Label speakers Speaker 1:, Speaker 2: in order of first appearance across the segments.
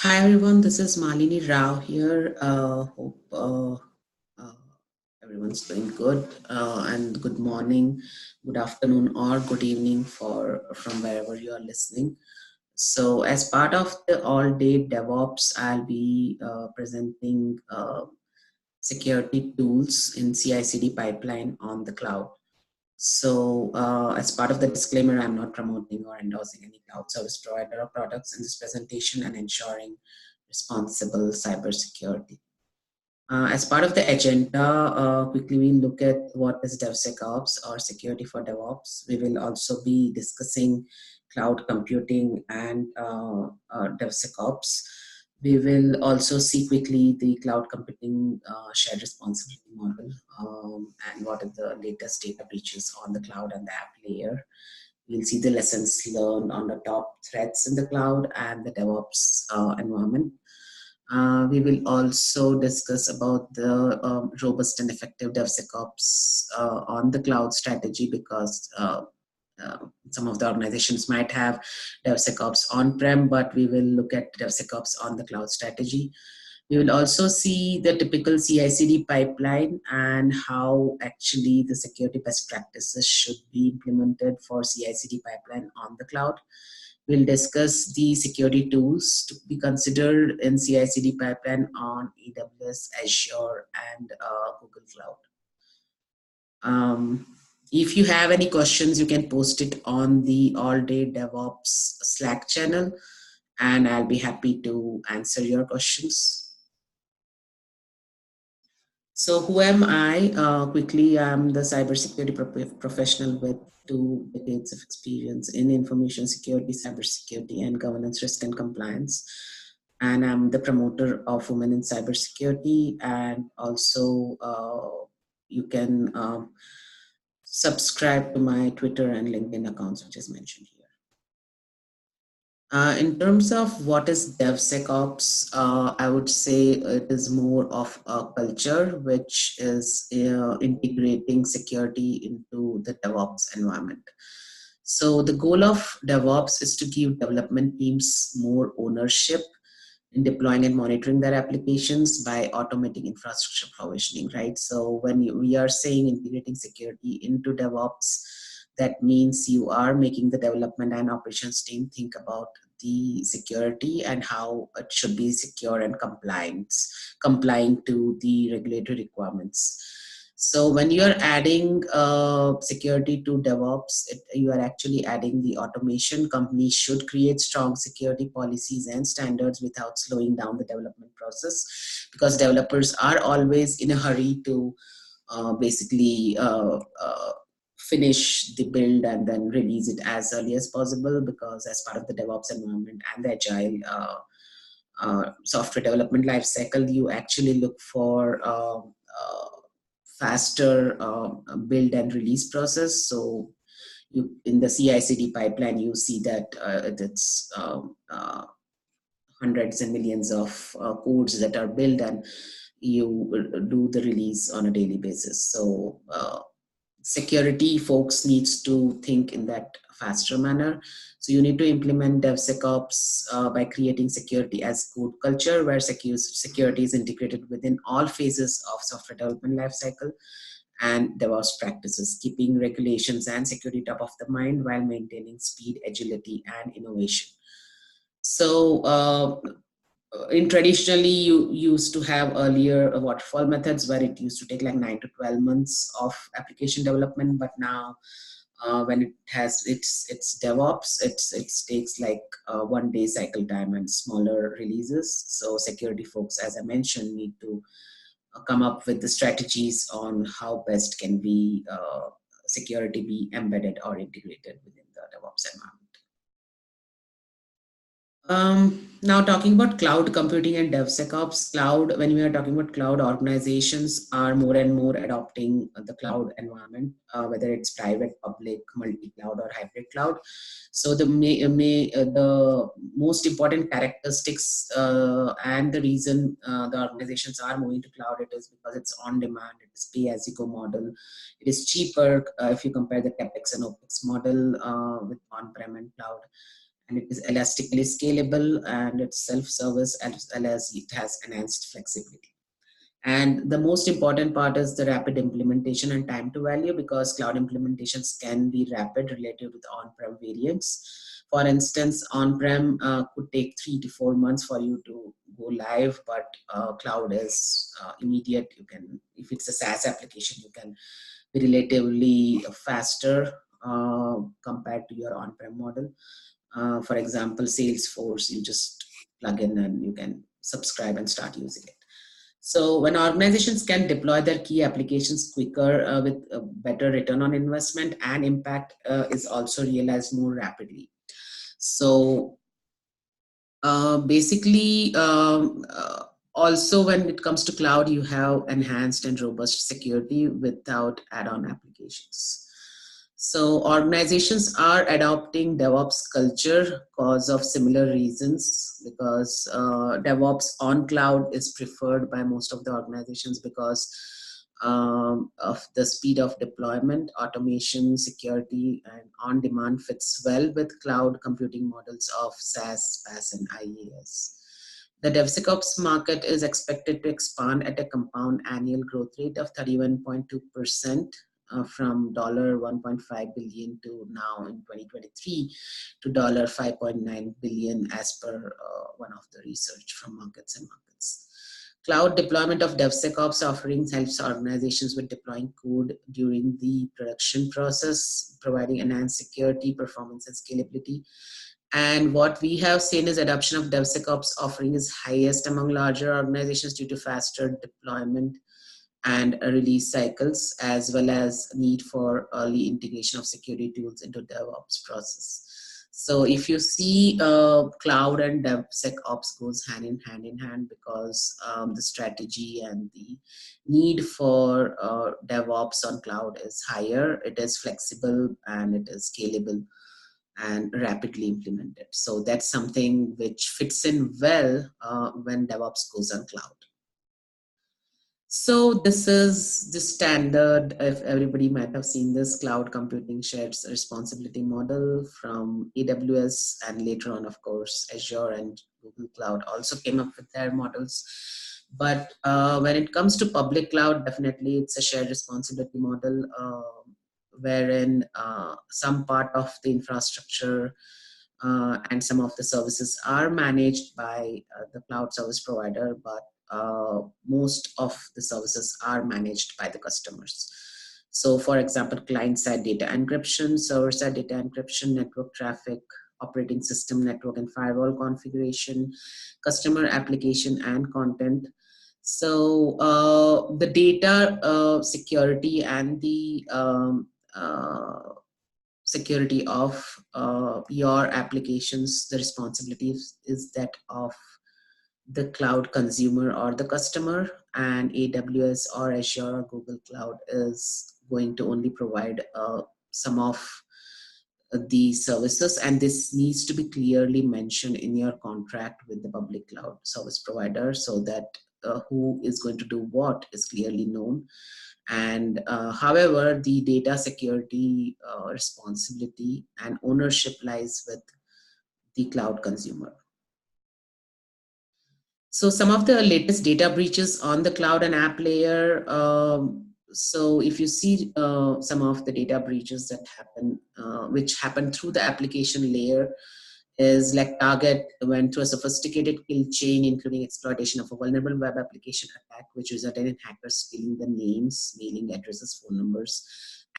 Speaker 1: Hi everyone, this is Malini Rao here. Hope uh, everyone's doing good. And good morning, good afternoon, or good evening for from wherever you are listening. So, as part of the all-day DevOps, I'll be presenting security tools in CI/CD pipeline on the cloud. So, as part of the disclaimer, I'm not promoting or endorsing any cloud service provider or products in this presentation and ensuring responsible cybersecurity. As part of the agenda, quickly we'll look at what is DevSecOps or security for DevOps. We will also be discussing cloud computing and DevSecOps. We will also see quickly the cloud computing shared responsibility model and what are the latest data breaches on the cloud and the app layer. We'll see the lessons learned on the top threats in the cloud and the DevOps environment. We will also discuss about the robust and effective DevSecOps on the cloud strategy because some of the organizations might have DevSecOps on-prem, but we will look at DevSecOps on the cloud strategy. We will also see the typical CI/CD pipeline and how actually the security best practices should be implemented for CI/CD pipeline on the cloud. We'll discuss the security tools to be considered in CI/CD pipeline on AWS, Azure, and Google Cloud. If you have any questions, you can post it on the All Day DevOps Slack channel, and I'll be happy to answer your questions. So who am I? Quickly, I'm the cybersecurity professional with 2 decades of experience in information security, cybersecurity, and governance, risk, and compliance. And I'm the promoter of Women in Cybersecurity. And also, you can subscribe to my Twitter and LinkedIn accounts, which is mentioned here. In terms of what is DevSecOps, I would say it is more of a culture which is integrating security into the DevOps environment. So the goal of DevOps is to give development teams more ownership in deploying and monitoring their applications by automating infrastructure provisioning, right? So when we are saying integrating security into DevOps, that means you are making the development and operations team think about the security and how it should be secure and complying to the regulatory requirements. So when you are adding security to DevOps, you are actually adding the automation. Companies should create strong security policies and standards without slowing down the development process, because developers are always in a hurry to basically finish the build and then release it as early as possible, because as part of the DevOps environment and the agile software development lifecycle, you actually look for faster build and release process. So you, in the CI/CD pipeline, you see that it's hundreds and millions of codes that are built, and you do the release on a daily basis. So security folks needs to think in that faster manner. So you need to implement DevSecOps by creating security as code culture, where security is integrated within all phases of software development lifecycle and DevOps practices, keeping regulations and security top of the mind while maintaining speed, agility, and innovation. So in traditionally, you used to have earlier waterfall methods where it used to take like 9 to 12 months of application development, but now when it has its DevOps, it takes like 1 day cycle time and smaller releases. So security folks, as I mentioned, need to come up with the strategies on how best can be security be embedded or integrated within the DevOps environment. Now talking about cloud computing and DevSecOps, cloud, when we are talking about cloud, organizations are more and more adopting the cloud environment, whether it's private, public, multi-cloud or hybrid cloud. So the most important characteristics and the reason the organizations are moving to cloud, it is because it's on demand, it is pay-as-you-go model, it is cheaper if you compare the CapEx and OpEx model with on-prem and cloud. and it is elastically scalable, and it's self-service, as well as it has enhanced flexibility. And the most important part is the rapid implementation and time to value, because cloud implementations can be rapid relative to the on-prem variants. For instance, on-prem could take 3 to 4 months for you to go live, but cloud is immediate. You can, if it's a SaaS application, you can be relatively faster compared to your on-prem model. For example, Salesforce, you just plug in and you can subscribe and start using it. So when organizations can deploy their key applications quicker with a better return on investment, and impact is also realized more rapidly. So basically, also when it comes to cloud, you have enhanced and robust security without add-on applications. So organizations are adopting DevOps culture because of similar reasons, because DevOps on cloud is preferred by most of the organizations because of the speed of deployment, automation, security, and on-demand fits well with cloud computing models of SaaS, PaaS, and IaaS. The DevSecOps market is expected to expand at a compound annual growth rate of 31.2%, from $1.5 billion to now in 2023 to $5.9 billion, as per one of the research from Markets and Markets. Cloud deployment of DevSecOps offerings helps organizations with deploying code during the production process, providing enhanced security, performance, and scalability. And what we have seen is adoption of DevSecOps offering is highest among larger organizations due to faster deployment and release cycles, as well as need for early integration of security tools into DevOps process. So if you see cloud and DevSecOps goes hand in hand, because the strategy and the need for DevOps on cloud is higher. It is flexible and it is scalable and rapidly implemented. So that's something which fits in well when DevOps goes on cloud. So this is the standard, if everybody might have seen this, cloud computing shared responsibility model from AWS, and later on, of course, Azure and Google Cloud also came up with their models. But when it comes to public cloud, definitely it's a shared responsibility model, wherein some part of the infrastructure and some of the services are managed by the cloud service provider, but most of the services are managed by the customers. So for example, client-side data encryption, server-side data encryption, network traffic, operating system, network and firewall configuration, customer application and content. So the data security and the security of your applications, the responsibility is that of the cloud consumer or the customer, and AWS or Azure or Google Cloud is going to only provide some of the services, and this needs to be clearly mentioned in your contract with the public cloud service provider, so that who is going to do what is clearly known. And however, the data security responsibility and ownership lies with the cloud consumer. So some of the latest data breaches on the cloud and app layer. So if you see some of the data breaches that happen, which happen through the application layer, is like Target went through a sophisticated kill chain, including exploitation of a vulnerable web application attack, which resulted in hackers stealing the names, mailing addresses, phone numbers,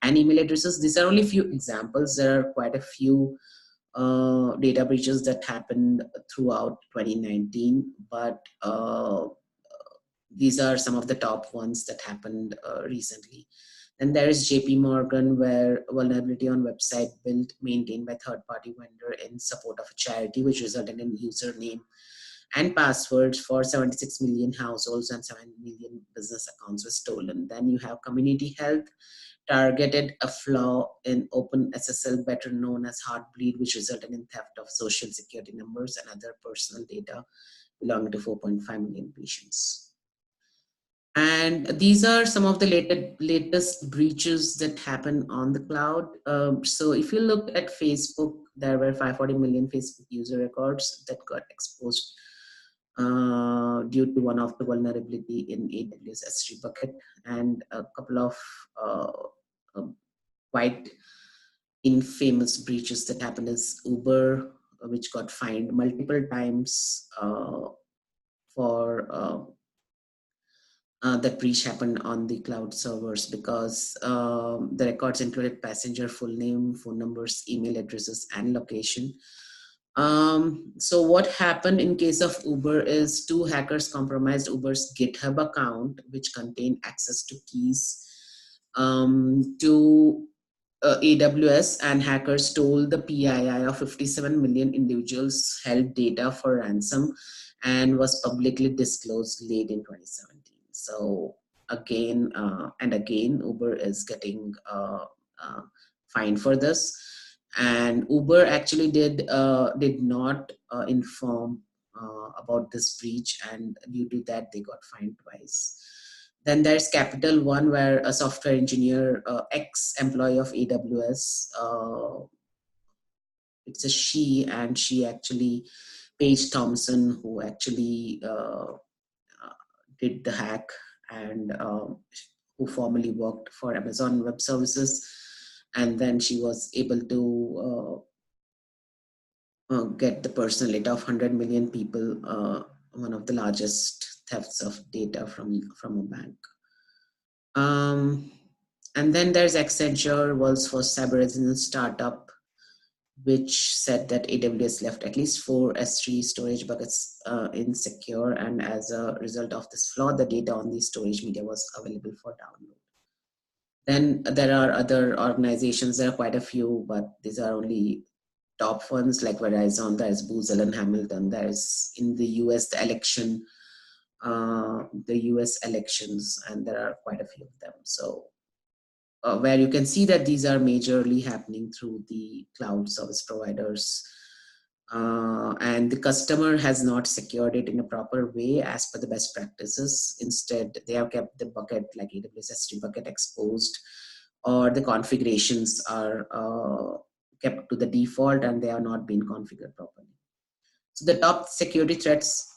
Speaker 1: and email addresses. These are only a few examples. There are quite a few data breaches that happened throughout 2019, but these are some of the top ones that happened recently. Then there is JP Morgan, where vulnerability on website built, maintained by third-party vendor in support of a charity, which resulted in username and passwords for 76 million households and 7 million business accounts were stolen. Then you have Community Health, targeted a flaw in OpenSSL, better known as Heartbleed, which resulted in theft of social security numbers and other personal data belonging to 4.5 million patients. And these are some of the latest breaches that happen on the cloud. So if you look at Facebook, there were 540 million Facebook user records that got exposed due to one of the vulnerability in AWS S3 bucket, and a couple of uh, quite infamous breaches that happened is Uber, which got fined multiple times for that breach happened on the cloud servers because the records included passenger full name, phone numbers, email addresses, and location. So what happened in case of Uber is two hackers compromised Uber's GitHub account, which contained access to keys to AWS, and hackers stole the PII of 57 million individuals held data for ransom and was publicly disclosed late in 2017. So again and again, Uber is getting fined for this. And Uber actually did not inform about this breach, and due to that, they got fined twice. Then there's Capital One, where a software engineer, ex-employee of AWS, it's a she, and she actually, Paige Thompson, who actually did the hack, and who formerly worked for Amazon Web Services. And then she was able to get the personal data of 100 million people, one of the largest thefts of data from a bank. And then there's Accenture, world's first cyber resilience startup, which said that AWS left at least 4 S3 storage buckets insecure, and as a result of this flaw, the data on the storage media was available for download. Then there are other organizations, there are quite a few, but these are only top ones, like Verizon, there's Booz Allen Hamilton, there's in the US, the US elections, and there are quite a few of them. So where you can see that these are majorly happening through the cloud service providers. And the customer has not secured it in a proper way as per the best practices. Instead, they have kept the bucket, like AWS S3 bucket, exposed, or the configurations are kept to the default and they are not being configured properly. So the top security threats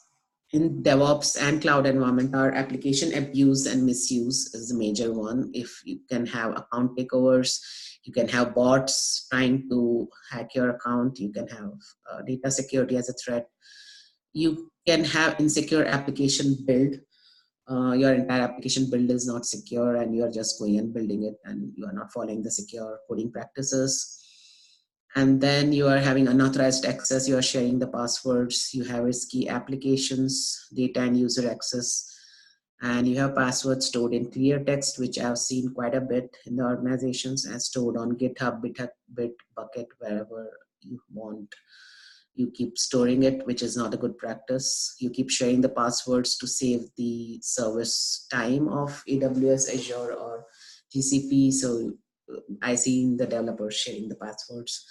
Speaker 1: in DevOps and cloud environment are application abuse and misuse is the major one. If you can have account takeovers, you can have bots trying to hack your account, you can have data security as a threat, you can have insecure application build. Your entire application build is not secure and you're just going and building it and you are not following the secure coding practices. And then you are having unauthorized access, you are sharing the passwords, you have risky applications, data and user access, and you have passwords stored in clear text, which I've seen quite a bit in the organizations, and stored on GitHub, Bitbucket, wherever you want. You keep storing it, which is not a good practice. You keep sharing the passwords to save the service time of AWS, Azure, or GCP. So I see the developers sharing the passwords.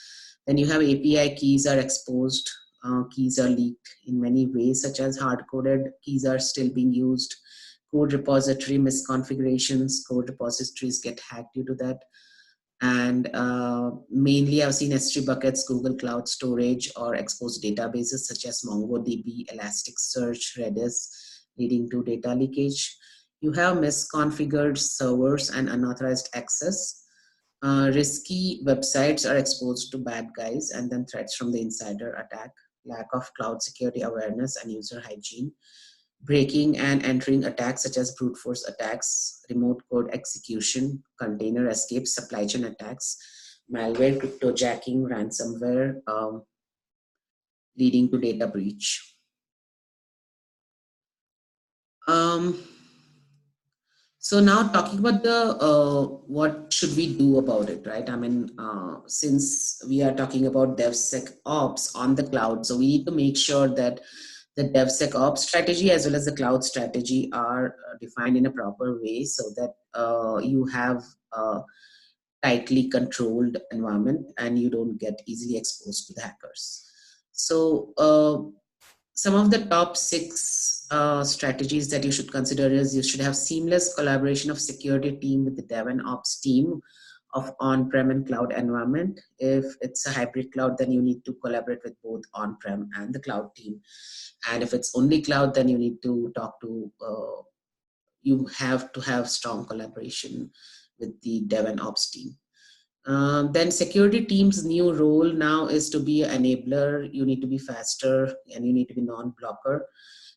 Speaker 1: Then you have API keys are exposed. Keys are leaked in many ways, such as hard-coded keys are still being used. Code repository misconfigurations, code repositories get hacked due to that. And mainly I've seen S3 buckets, Google Cloud Storage, or exposed databases such as MongoDB, Elasticsearch, Redis, leading to data leakage. You have misconfigured servers and unauthorized access. Risky websites are exposed to bad guys, and then threats from the insider attack, lack of cloud security awareness and user hygiene, breaking and entering attacks such as brute force attacks, remote code execution, container escapes, supply chain attacks, malware, cryptojacking, ransomware, leading to data breach. So now talking about the what should we do about it, right? I mean, since we are talking about DevSecOps on the cloud, so we need to make sure that the DevSecOps strategy as well as the cloud strategy are defined in a proper way so that you have a tightly controlled environment and you don't get easily exposed to the hackers. So Some of the top 6 strategies that you should consider is you should have seamless collaboration of security team with the dev and ops team of on-prem and cloud environment. If it's a hybrid cloud, then you need to collaborate with both on-prem and the cloud team. And if it's only cloud, then you need to talk to, you have to have strong collaboration with the dev and ops team. Then security team's new role now is to be an enabler. You need to be faster and you need to be non-blocker.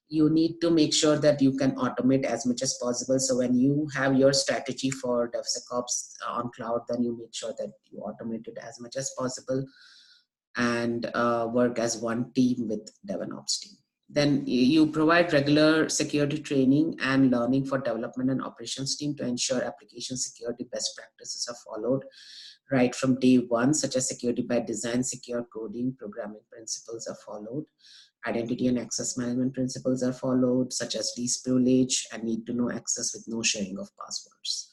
Speaker 1: You need to make sure that you can automate as much as possible. So when you have your strategy for DevSecOps on cloud, then you make sure that you automate it as much as possible and work as one team with DevOps team. Then you provide regular security training and learning for development and operations team to ensure application security best practices are followed right from day one, such as security by design, secure coding, programming principles are followed. Identity and access management principles are followed, such as least privilege and need to know access with no sharing of passwords.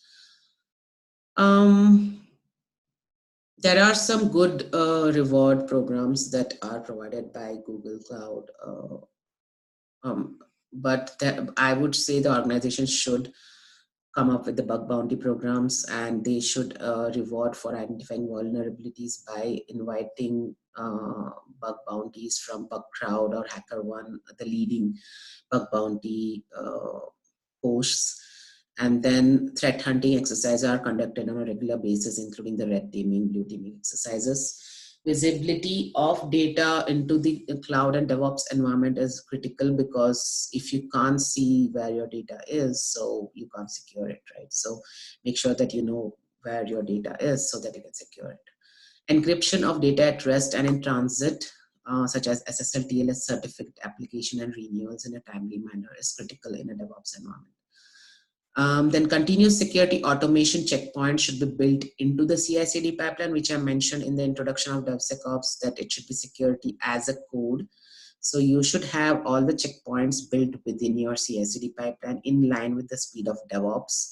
Speaker 1: There are some good reward programs that are provided by Google Cloud, but I would say the organization should come up with the bug bounty programs, and they should reward for identifying vulnerabilities by inviting bug bounties from BugCrowd or HackerOne, the leading bug bounty posts. And then threat hunting exercises are conducted on a regular basis, including the red teaming, blue teaming exercises. Visibility of data into the cloud and DevOps environment is critical, because if you can't see where your data is, so you can't secure it, right? So make sure that you know where your data is so that you can secure it. Encryption of data at rest and in transit, such as SSL, TLS certificate application and renewals in a timely manner is critical in a DevOps environment. Then continuous security automation checkpoints should be built into the CI/CD pipeline, which I mentioned in the introduction of DevSecOps, that it should be security as a code. So you should have all the checkpoints built within your CI/CD pipeline in line with the speed of DevOps,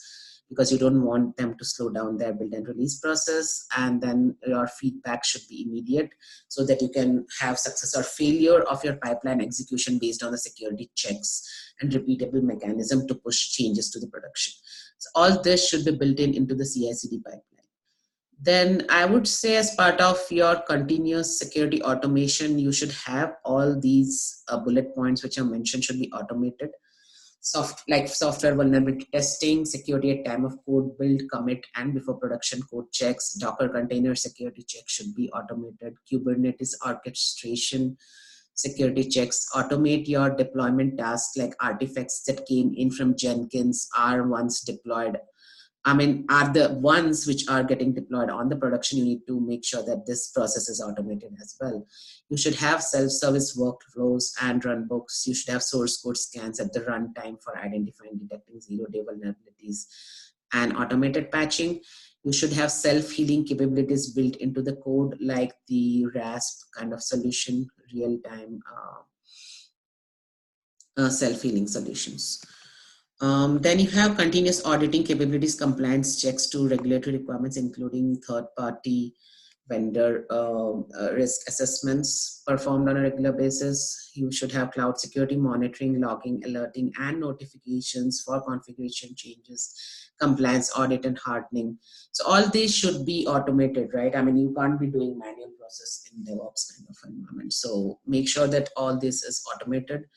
Speaker 1: because you don't want them to slow down their build and release process. And then your feedback should be immediate, so that you can have success or failure of your pipeline execution based on the security checks and repeatable mechanism to push changes to the production. So all this should be built into the CI/CD pipeline. Then I would say, as part of your continuous security automation, you should have all these bullet points which I mentioned should be automated. Like software vulnerability testing, security at time of code build, commit, and before production code checks. Docker container security checks should be automated. Kubernetes orchestration security checks. Automate your deployment tasks, like artifacts that came in from Jenkins are once deployed. Are the ones which are getting deployed on the production. You need to make sure that this process is automated as well. You should have self-service workflows and runbooks. You should have source code scans at the runtime for identifying, detecting zero-day vulnerabilities and automated patching. You should have self-healing capabilities built into the code, like the RASP kind of solution, real-time self-healing solutions. Then you have continuous auditing capabilities, compliance checks to regulatory requirements, including third-party vendor risk assessments performed on a regular basis. You should have cloud security monitoring, logging, alerting, and notifications for configuration changes, compliance audit, and hardening. So all these should be automated, right? You can't be doing manual process in DevOps kind of environment. So make sure that all this is automated.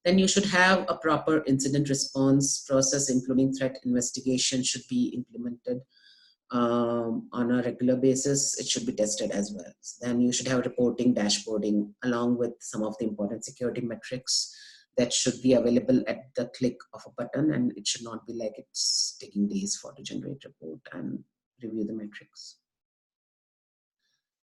Speaker 1: Then you should have a proper incident response process, including threat investigation should be implemented on a regular basis. It should be tested as well. Then you should have reporting, dashboarding, along with some of the important security metrics that should be available at the click of a button, and it should not be like it's taking days for to generate report and review the metrics.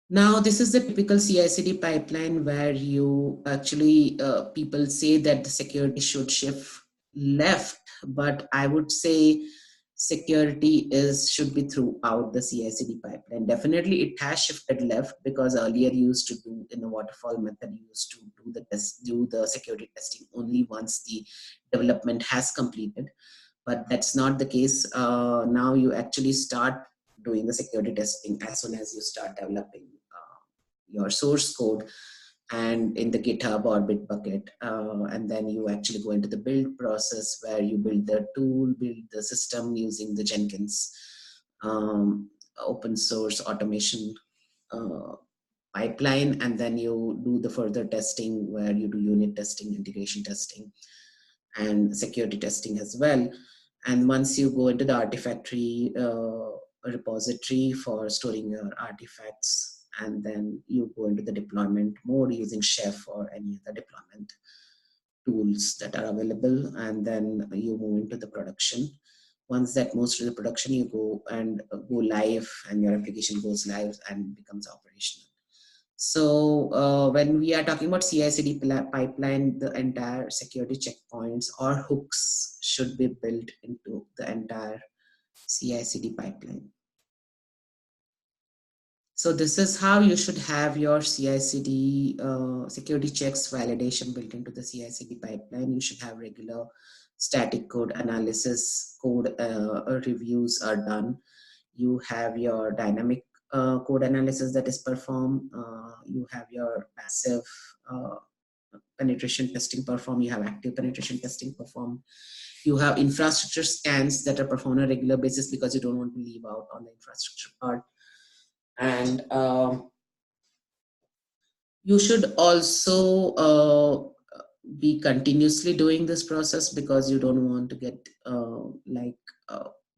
Speaker 1: Now, this is the typical CI/CD pipeline where you actually, people say that the security should shift left, but I would say security should be throughout the CI/CD pipeline. Definitely it has shifted left, because earlier you used to do in the waterfall method, you used to do the security testing only once the development has completed. But that's not the case. Now you actually start doing the security testing as soon as you start developing your source code. and in the GitHub or Bitbucket. And then you actually go into the build process where you build the tool, build the system using the Jenkins open source automation pipeline, and then you do the further testing where you do unit testing, integration testing, and security testing as well. And once you go into the Artifactory repository for storing your artifacts, and then you go into the deployment mode using Chef or any other deployment tools that are available, and then you move into the production. Once that moves to the production, you go and go live, and your application goes live and becomes operational. So when we are talking about CI/CD pipeline, the entire security checkpoints or hooks should be built into the entire CI/CD pipeline. So this is how you should have your CI/CD security checks validation built into the CI/CD pipeline. You should have regular static code analysis, code reviews are done. You have your dynamic code analysis that is performed. You have your passive penetration testing performed. You have active penetration testing performed. You have infrastructure scans that are performed on a regular basis because you don't want to leave out on the infrastructure part. And you should also be continuously doing this process because you don't want to get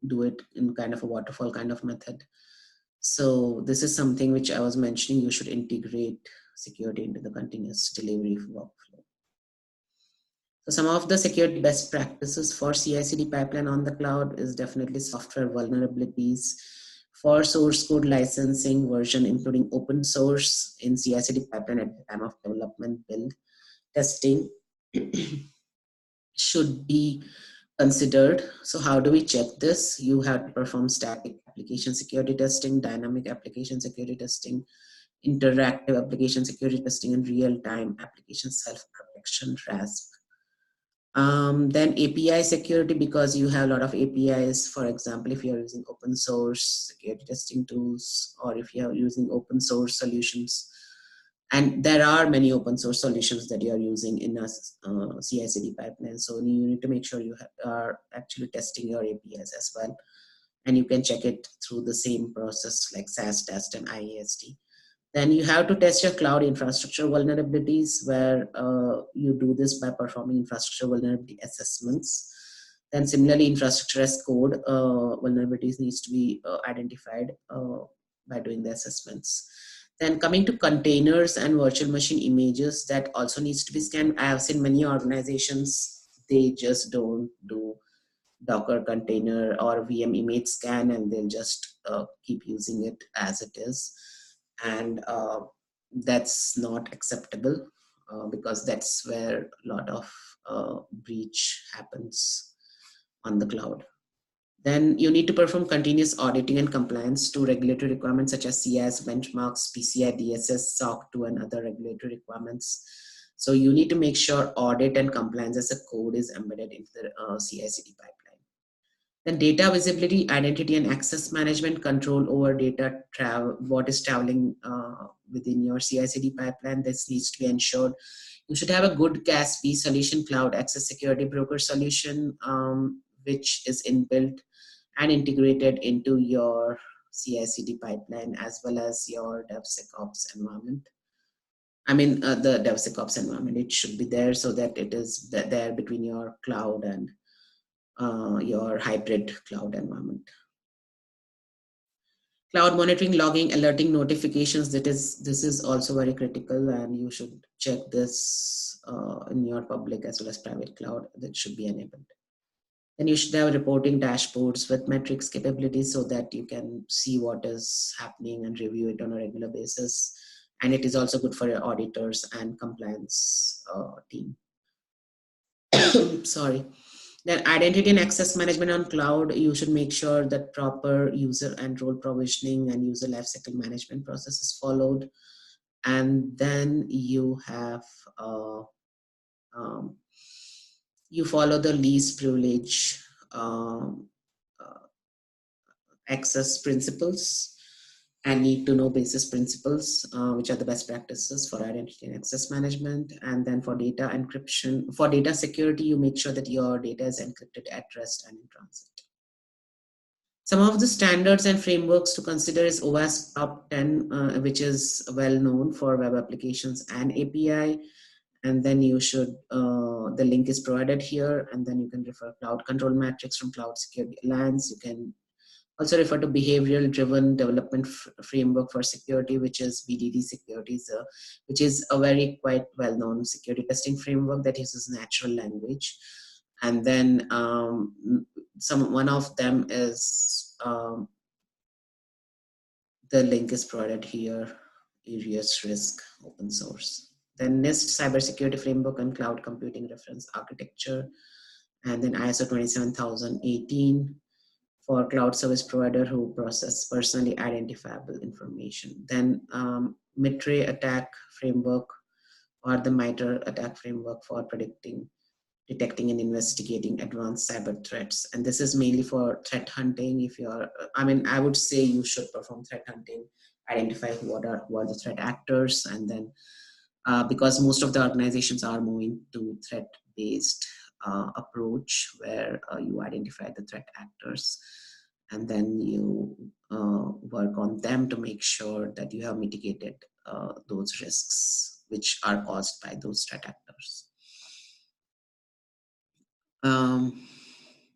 Speaker 1: do it in kind of a waterfall kind of method. So this is something which I was mentioning, you should integrate security into the continuous delivery workflow. So some of the security best practices for CI/CD pipeline on the cloud is definitely software vulnerabilities for source code licensing version, including open source in CI/CD pipeline at the time of development, build, testing should be considered. So how do we check this? You have to perform static application security testing, dynamic application security testing, interactive application security testing, and real-time application self-protection, RASP. Then API security, because you have a lot of APIs. For example, if you're using open source security testing tools, or if you're using open source solutions, and there are many open source solutions that you're using in a CI/CD pipeline. So you need to make sure you are actually testing your APIs as well. And you can check it through the same process like SAST test and IAST. Then you have to test your cloud infrastructure vulnerabilities, where you do this by performing infrastructure vulnerability assessments. Then similarly, infrastructure as code vulnerabilities needs to be identified by doing the assessments. Then coming to containers and virtual machine images, that also needs to be scanned. I have seen many organizations, they just don't do Docker container or VM image scan, and they'll just keep using it as it is. And that's not acceptable because that's where a lot of breach happens on the cloud. Then you need to perform continuous auditing and compliance to regulatory requirements such as CIS, benchmarks, PCI, DSS, SOC 2, and other regulatory requirements. So you need to make sure audit and compliance as a code is embedded into the CI/CD pipeline. Then data visibility, identity, and access management, control over data, what is traveling within your CI/CD pipeline. This needs to be ensured. You should have a good CASB solution, cloud access security broker solution, which is inbuilt and integrated into your CI/CD pipeline as well as your DevSecOps environment. I mean, the DevSecOps environment, it should be there so that it is there between your cloud and your hybrid cloud environment. Cloud monitoring, logging, alerting, notifications, this is also very critical, and you should check this in your public as well as private cloud. That should be enabled. Then you should have reporting dashboards with metrics capabilities so that you can see what is happening and review it on a regular basis. And it is also good for your auditors and compliance team. Sorry. Then identity and access management on cloud, you should make sure that proper user and role provisioning and user lifecycle management process is followed. And then you have you follow the least privilege access principles. and need to know basis principles, which are the best practices for identity and access management. And then for data encryption, for data security, you make sure that your data is encrypted at rest and in transit. Some of the standards and frameworks to consider is OWASP Top 10, which is well known for web applications and API. And then you should, the link is provided here, and then you can refer Cloud Control Matrix from Cloud Security Alliance. You can also refer to behavioral driven development framework for security, which is BDD security, which is a very quite well-known security testing framework that uses natural language. And then one of them is, the link is provided here, Areas Risk open source. Then NIST cybersecurity framework and cloud computing reference architecture. And then ISO 27018 for cloud service provider who process personally identifiable information. Then MITRE attack framework, or the MITRE attack framework for detecting and investigating advanced cyber threats. And this is mainly for threat hunting. If you're, I would say you should perform threat hunting, identify who are the threat actors, and then because most of the organizations are moving to threat-based approach where you identify the threat actors and then you work on them to make sure that you have mitigated those risks which are caused by those threat actors.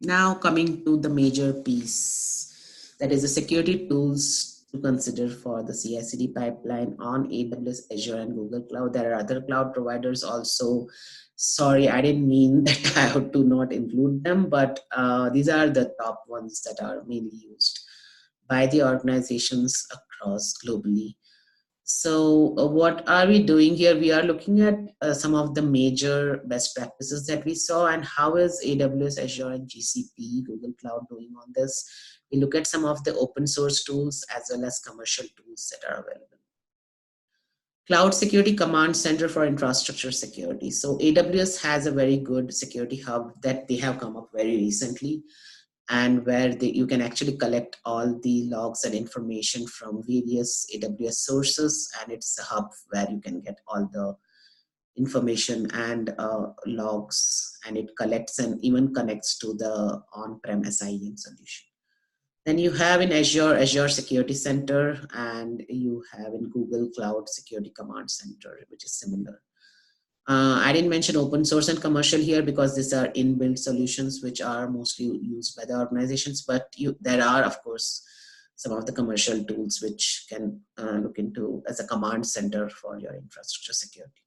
Speaker 1: Now coming to the major piece, that is the security tools to consider for the CI/CD pipeline on AWS, Azure, and Google Cloud. There are other cloud providers also. Sorry, I didn't mean that I had to not include them, but these are the top ones that are mainly used by the organizations across globally. So what are we doing here? We are looking at some of the major best practices that we saw and how is AWS, Azure, and GCP, Google Cloud doing on this. We look at some of the open source tools as well as commercial tools that are available. Cloud Security Command Center for Infrastructure Security. So AWS has a very good security hub that they have come up very recently, and where you can actually collect all the logs and information from various AWS sources, and it's a hub where you can get all the information and logs, and it collects and even connects to the on-prem SIEM solution. Then you have in Azure Security Center, and you have in Google Cloud Security Command Center, which is similar. I didn't mention open source and commercial here because these are inbuilt solutions which are mostly used by the organizations, but there are, of course, some of the commercial tools which can look into as a command center for your infrastructure security.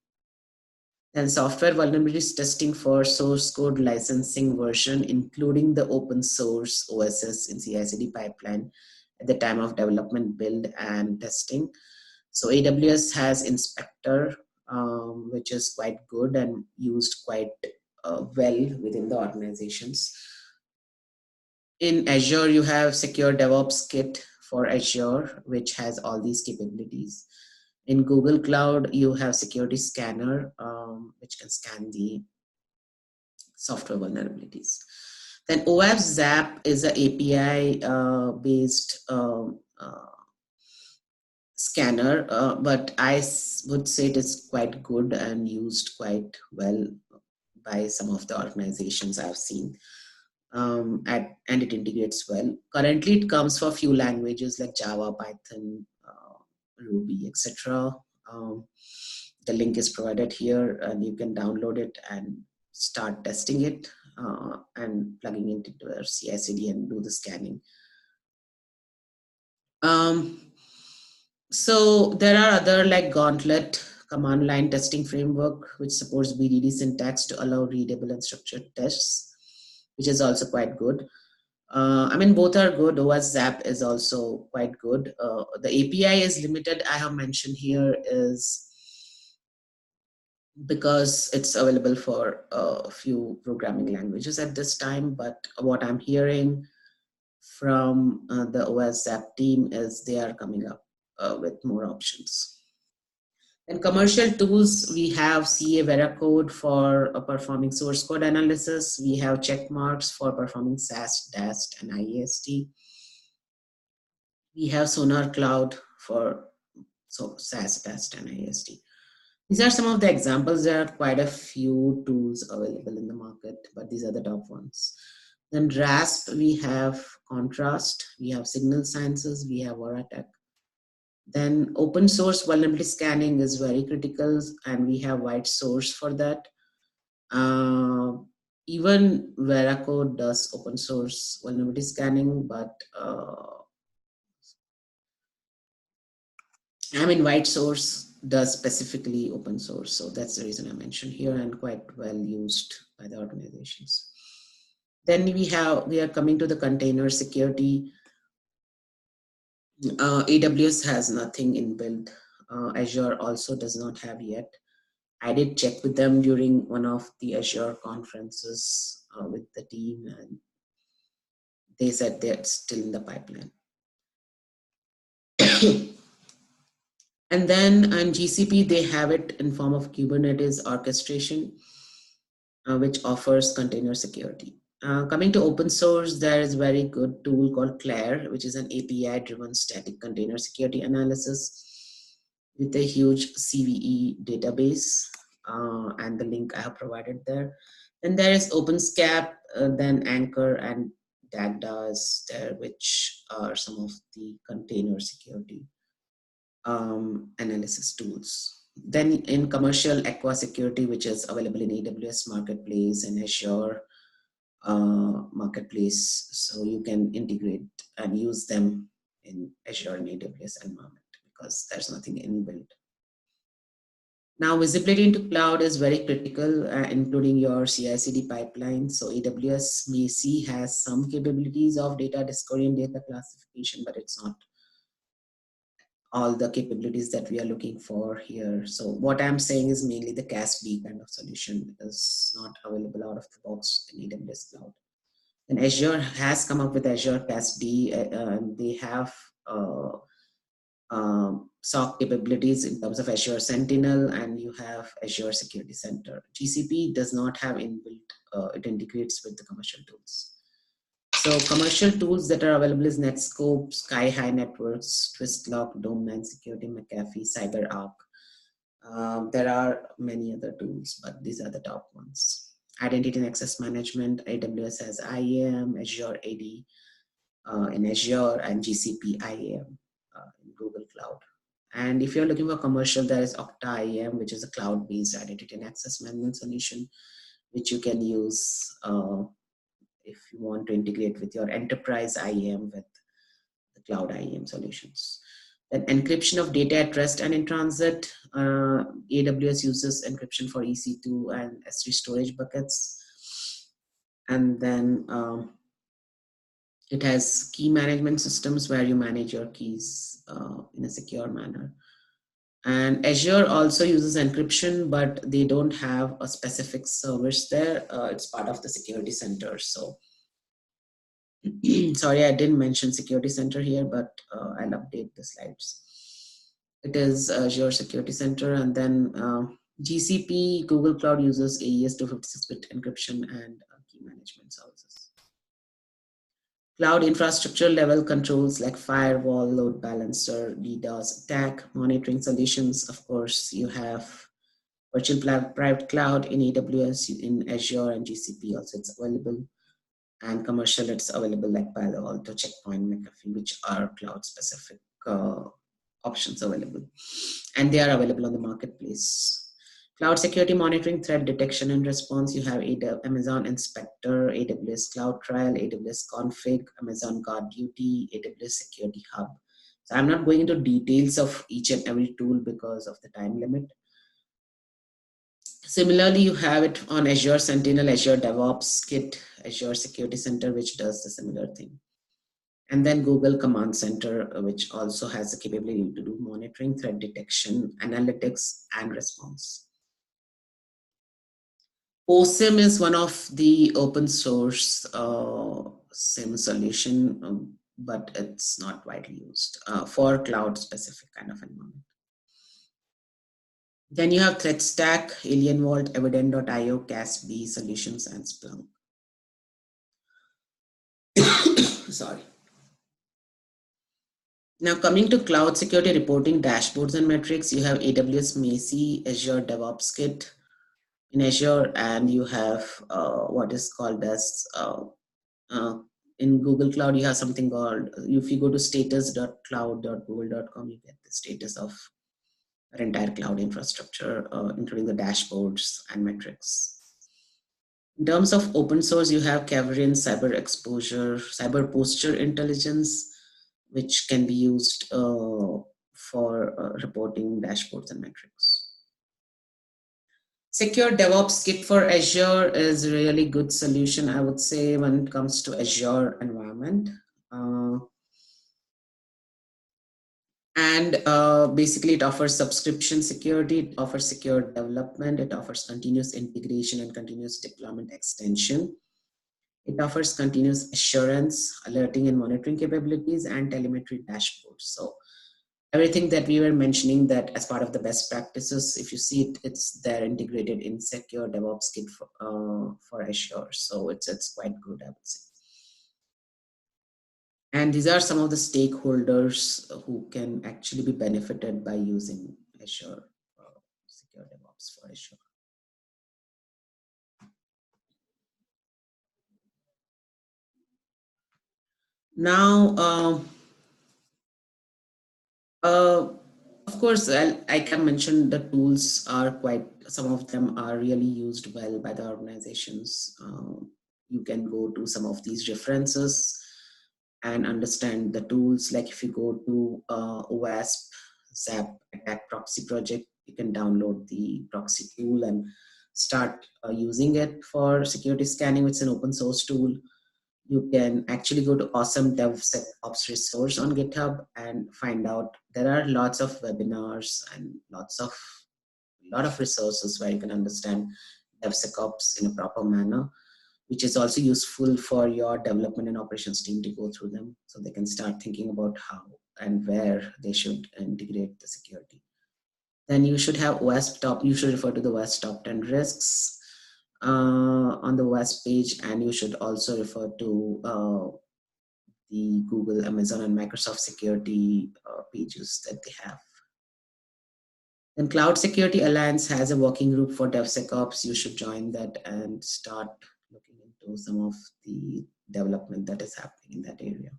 Speaker 1: Then software vulnerabilities testing for source code licensing version, including the open source OSS in CI/CD pipeline at the time of development, build, and testing. So AWS has Inspector, which is quite good and used quite well within the organizations. In Azure, you have Secure DevOps Kit for Azure, which has all these capabilities. In Google Cloud, you have Security Scanner, which can scan the software vulnerabilities. Then OAuth Zap is an API-based scanner, but I would say it is quite good and used quite well by some of the organizations I've seen. And it integrates well. Currently, it comes for a few languages like Java, Python, Ruby, etc. The link is provided here, and you can download it and start testing it and plugging it into your CI/CD and do the scanning. So there are other like Gauntlet command line testing framework, which supports BDD syntax to allow readable and structured tests, which is also quite good. Both are good. OS Zap is also quite good. The API is limited, I have mentioned here, is because it's available for a few programming languages at this time. But what I'm hearing from the OS Zap team is they are coming up with more options. In commercial tools, we have CA Veracode for performing source code analysis. We have check marks for performing SAST, DAST, and IAST. We have Sonar Cloud for SaaS, PaaS, and IST. These are some of the examples. There are quite a few tools available in the market, but these are the top ones. Then RASP, we have Contrast, we have Signal Sciences, we have Voratech. Then open source vulnerability scanning is very critical, and we have white source for that. Even Veracode does open source vulnerability scanning, but white source does specifically open source. So that's the reason I mentioned here, and quite well used by the organizations. Then we are coming to the container security. AWS has nothing inbuilt. Azure also does not have yet. I did check with them during one of the Azure conferences with the team, and they said they're still in the pipeline. And then on GCP, they have it in form of Kubernetes orchestration, which offers container security. Coming to open source, there is a very good tool called Claire, which is an API-driven static container security analysis with a huge CVE database, and the link I have provided there. Then there is OpenSCAP, then Anchor and DAGDA is there, which are some of the container security analysis tools. Then in commercial Aqua Security, which is available in AWS Marketplace and Azure Marketplace, so you can integrate and use them in Azure and AWS environment because there's nothing inbuilt. Now, visibility into cloud is very critical, including your CI/CD pipeline. So AWS may see has some capabilities of data discovery and data classification, but it's not all the capabilities that we are looking for here. So what I'm saying is mainly the CASB kind of solution is not available out of the box in AWS Cloud. And Azure has come up with Azure CASB, and they have SOC capabilities in terms of Azure Sentinel, and you have Azure Security Center. GCP does not have inbuilt, it integrates with the commercial tools. So commercial tools that are available is Netscope, Sky High Networks, Twistlock, Dome9 Security, McAfee, CyberArk. There are many other tools, but these are the top ones. Identity and access management, AWS has IAM, Azure AD in Azure, and GCP IAM in Google Cloud. And if you're looking for commercial, there is Okta IAM, which is a cloud-based identity and access management solution, which you can use if you want to integrate with your enterprise IAM with the cloud IAM solutions. Then encryption of data at rest and in transit. AWS uses encryption for EC2 and S3 storage buckets. And then it has key management systems where you manage your keys in a secure manner. And Azure also uses encryption, but they don't have a specific service there. It's part of the security center. So sorry, I didn't mention security center here, but I'll update the slides. It is Azure Security Center, and then GCP, Google Cloud uses AES 256-bit encryption and key management services. Cloud infrastructure level controls like firewall, load balancer, DDoS attack, monitoring solutions. Of course, you have virtual private cloud in AWS, in Azure and GCP also it's available. And commercial, it's available like Palo Alto, Checkpoint, McAfee, which are cloud specific options available. And they are available on the marketplace. Cloud security monitoring, threat detection and response. You have Amazon Inspector, AWS Cloud Trial, AWS Config, Amazon Guard Duty, AWS Security Hub. So I'm not going into details of each and every tool because of the time limit. Similarly, you have it on Azure Sentinel, Azure DevOps Kit, Azure Security Center, which does the similar thing. And then Google Command Center, which also has the capability to do monitoring, threat detection, analytics, and response. OSIM is one of the open source SIM solution, but it's not widely used for cloud specific kind of environment. Then you have Threat Stack, Alien Vault, Evident.io, CASB solutions, and Splunk. Sorry. Now, coming to cloud security reporting dashboards and metrics, you have AWS Macie, Azure DevOps Kit in Azure, and you have what is called as uh, in Google Cloud, you have something called, if you go to status.cloud.google.com, you get the status of our entire cloud infrastructure, including the dashboards and metrics. In terms of open source, you have Caverian Cyber Exposure, Cyber Posture Intelligence, which can be used for reporting dashboards and metrics. Secure DevOps Kit for Azure is a really good solution, I would say, when it comes to Azure environment. Basically, it offers subscription security, it offers secure development, it offers continuous integration and continuous deployment extension. It offers continuous assurance, alerting and monitoring capabilities, and telemetry dashboards. So everything that we were mentioning that as part of the best practices, if you see it, it's there integrated in Secure DevOps Kit for Azure. So it's quite good, I would say. And these are some of the stakeholders who can actually be benefited by using Azure Secure DevOps for Azure. Now, of course, I can mention the tools are quite, some of them are really used well by the organizations. You can go to some of these references and understand the tools. Like if you go to OWASP ZAP Attack Proxy Project, you can download the proxy tool and start using it for security scanning, which is an open source tool. You can actually go to awesome DevSecOps resource on GitHub and find out there are lots of webinars and lot of resources where you can understand DevSecOps in a proper manner, which is also useful for your development and operations team to go through them so they can start thinking about how and where they should integrate the security. Then you should have OWASP top, you should refer to the OWASP top 10 risks on the OWASP page, and you should also refer to the Google, Amazon, and Microsoft security pages that they have. Then Cloud Security Alliance has a working group for DevSecOps. You should join that and start looking into some of the development that is happening in that area.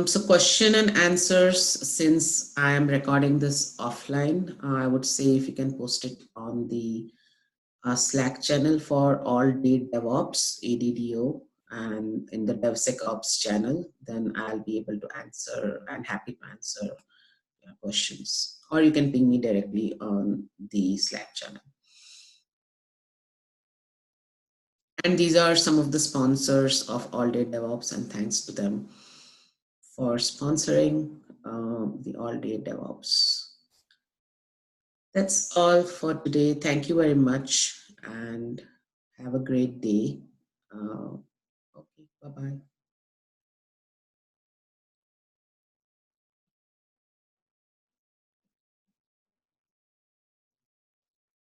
Speaker 1: So question and answers, since I am recording this offline, I would say if you can post it on the Slack channel for all day DevOps, ADDO, and in the DevSecOps channel, then I'll be able to answer and happy to answer your questions. Or you can ping me directly on the Slack channel. And these are some of the sponsors of All Day DevOps, and thanks to them for sponsoring the All Day DevOps. That's all for today. Thank you very much and have a great day. Okay, bye-bye.